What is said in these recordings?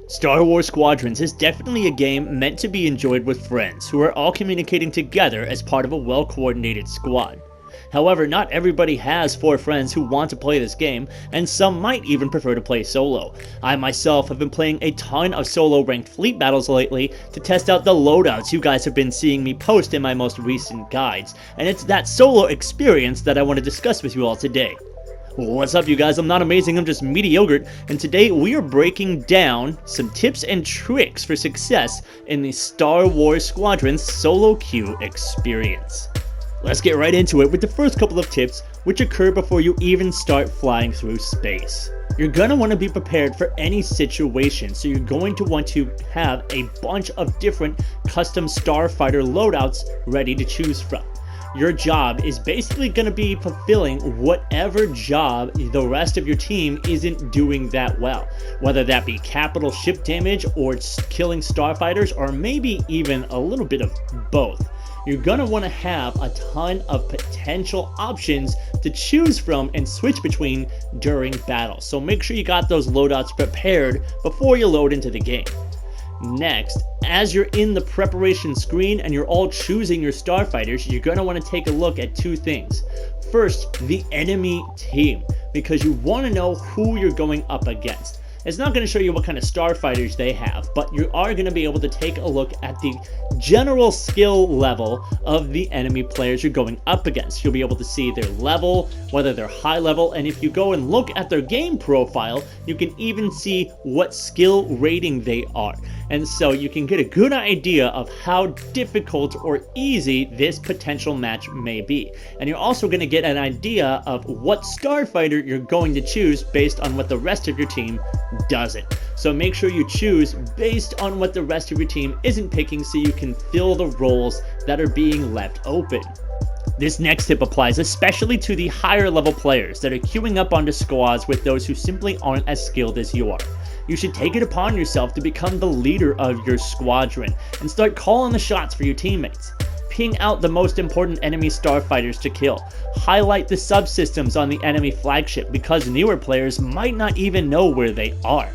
Star Wars Squadrons is definitely a game meant to be enjoyed with friends who are all communicating together as part of a well-coordinated squad. However, not everybody has 4 friends who want to play this game, and some might even prefer to play solo. I myself have been playing a ton of solo ranked fleet battles lately to test out the loadouts you guys have been seeing me post in my most recent guides, and it's that solo experience that I want to discuss with you all today. What's up, you guys? I'm not amazing, I'm just mediocre, and today we are breaking down some tips and tricks for success in the Star Wars Squadrons solo queue experience. Let's get right into it with the first couple of tips, which occur before you even start flying through space. You're going to want to be prepared for any situation, so you're going to want to have a bunch of different custom starfighter loadouts ready to choose from. Your job is basically going to be fulfilling whatever job the rest of your team isn't doing that well, whether that be capital ship damage or killing starfighters, or maybe even a little bit of both. You're going to want to have a ton of potential options to choose from and switch between during battle, so make sure you got those loadouts prepared before you load into the game. Next, as you're in the preparation screen and you're all choosing your starfighters, you're going to want to take a look at 2 things. First, the enemy team, because you want to know who you're going up against. It's not going to show you what kind of starfighters they have, but you are going to be able to take a look at the general skill level of the enemy players you're going up against. You'll be able to see their level, whether they're high level, and if you go and look at their game profile, you can even see what skill rating they are. And so you can get a good idea of how difficult or easy this potential match may be. And you're also going to get an idea of what starfighter you're going to choose based on what the rest of your team doesn't. So make sure you choose based on what the rest of your team isn't picking, so you can fill the roles that are being left open. This next tip applies especially to the higher level players that are queuing up onto squads with those who simply aren't as skilled as you are. You should take it upon yourself to become the leader of your squadron and start calling the shots for your teammates. Ping out the most important enemy starfighters to kill. Highlight the subsystems on the enemy flagship, because newer players might not even know where they are.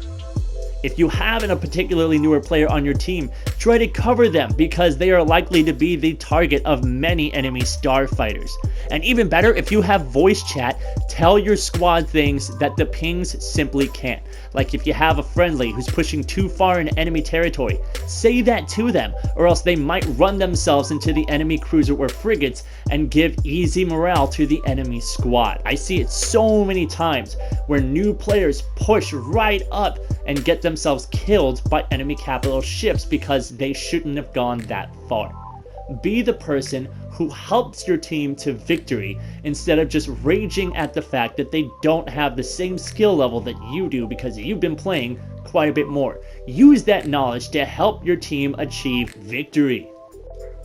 If you have a particularly newer player on your team, try to cover them, because they are likely to be the target of many enemy starfighters. And even better, if you have voice chat, tell your squad things that the pings simply can't. Like if you have a friendly who's pushing too far into enemy territory, say that to them, or else they might run themselves into the enemy cruiser or frigates and give easy morale to the enemy squad. I see it so many times where new players push right up and get themselves killed by enemy capital ships because they shouldn't have gone that far. Be the person who helps your team to victory instead of just raging at the fact that they don't have the same skill level that you do because you've been playing quite a bit more. Use that knowledge to help your team achieve victory.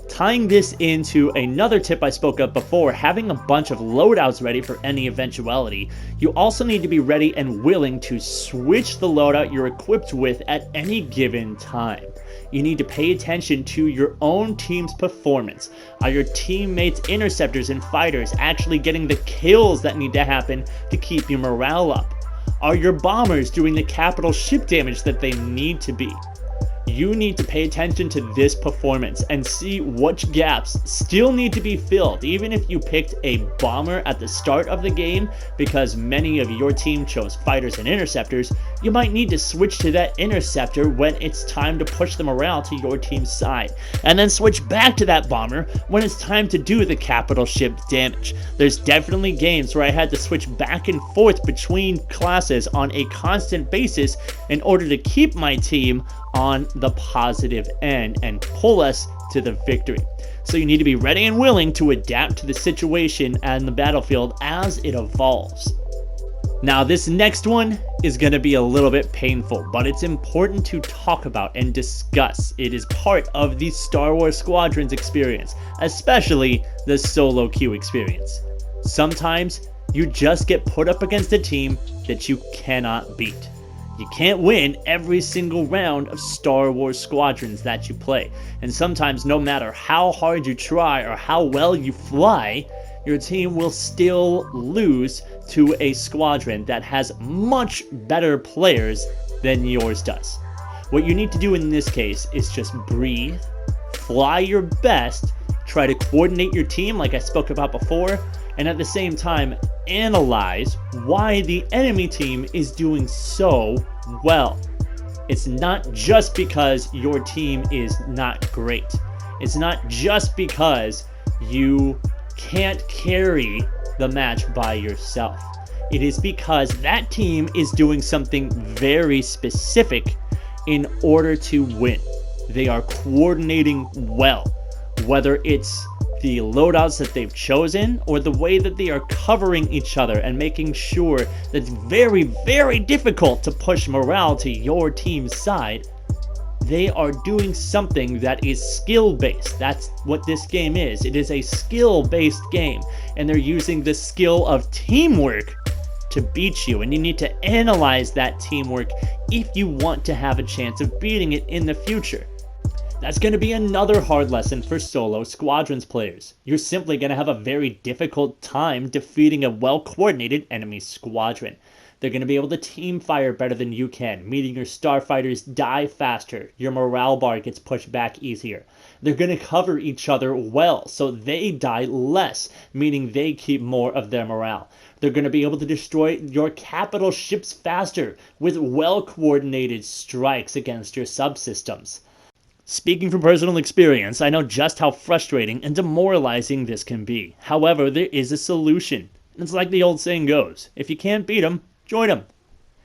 Tying this into another tip I spoke of before, having a bunch of loadouts ready for any eventuality, you also need to be ready and willing to switch the loadout you're equipped with at any given time. You need to pay attention to your own team's performance. Are your teammates' interceptors and fighters actually getting the kills that need to happen to keep your morale up? Are your bombers doing the capital ship damage that they need to be? You need to pay attention to this performance and see which gaps still need to be filled, even if you picked a bomber at the start of the game because many of your team chose fighters and interceptors. You might need to switch to that interceptor when it's time to push the morale to your team's side, and then switch back to that bomber when it's time to do the capital ship damage. There's definitely games where I had to switch back and forth between classes on a constant basis in order to keep my team on the positive end and pull us to the victory. So you need to be ready and willing to adapt to the situation and the battlefield as it evolves. Now this next one is going to be a little bit painful, but it's important to talk about and discuss. It is part of the Star Wars Squadrons experience, especially the solo queue experience. Sometimes you just get put up against a team that you cannot beat. You can't win every single round of Star Wars Squadrons that you play, and sometimes no matter how hard you try or how well you fly, your team will still lose to a squadron that has much better players than yours does. What you need to do in this case is just breathe, fly your best, try to coordinate your team like I spoke about before, and at the same time analyze why the enemy team is doing so well. It's not just because your team is not great. It's not just because you can't carry the match by yourself. It is because that team is doing something very specific in order to win. They are coordinating well, whether it's the loadouts that they've chosen or the way that they are covering each other and making sure that it's very, very difficult to push morale to your team's side. They are doing something that is skill-based. That's what this game is. It is a skill-based game, and they're using the skill of teamwork to beat you, and you need to analyze that teamwork if you want to have a chance of beating it in the future. That's going to be another hard lesson for solo Squadrons players. You're simply going to have a very difficult time defeating a well-coordinated enemy squadron. They're going to be able to team fire better than you can, meaning your starfighters die faster, your morale bar gets pushed back easier. They're going to cover each other well, so they die less, meaning they keep more of their morale. They're going to be able to destroy your capital ships faster with well-coordinated strikes against your subsystems. Speaking from personal experience, I know just how frustrating and demoralizing this can be. However, there is a solution. It's like the old saying goes, if you can't beat them, join them.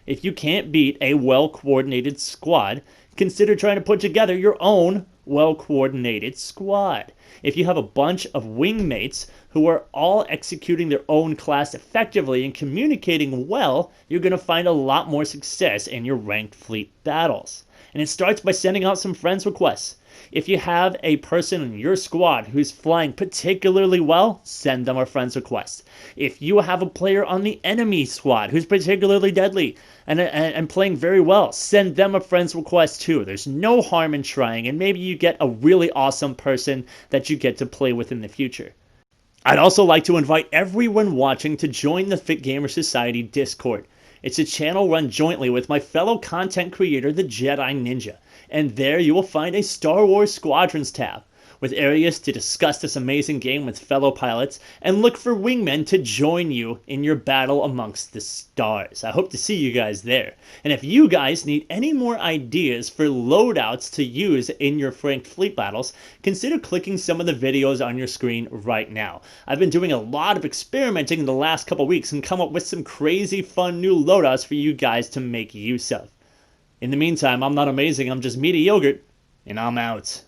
If you can't beat a well-coordinated squad, consider trying to put together your own well-coordinated squad. If you have a bunch of wingmates who are all executing their own class effectively and communicating well, you're going to find a lot more success in your ranked fleet battles. And it starts by sending out some friends requests. If you have a person in your squad who's flying particularly well, send them a friends request. If you have a player on the enemy squad who's particularly deadly and playing very well, send them a friends request too. There's no harm in trying, and maybe you get a really awesome person that you get to play with in the future. I'd also like to invite everyone watching to join the Fit Gamer Society Discord. It's a channel run jointly with my fellow content creator, the Jedi Ninja, and there you will find a Star Wars Squadrons tab, with areas to discuss this amazing game with fellow pilots, and look for wingmen to join you in your battle amongst the stars. I hope to see you guys there. And if you guys need any more ideas for loadouts to use in your ranked fleet battles, consider clicking some of the videos on your screen right now. I've been doing a lot of experimenting in the last couple weeks and come up with some crazy fun new loadouts for you guys to make use of. In the meantime, I'm not amazing, I'm just meaty yogurt, and I'm out.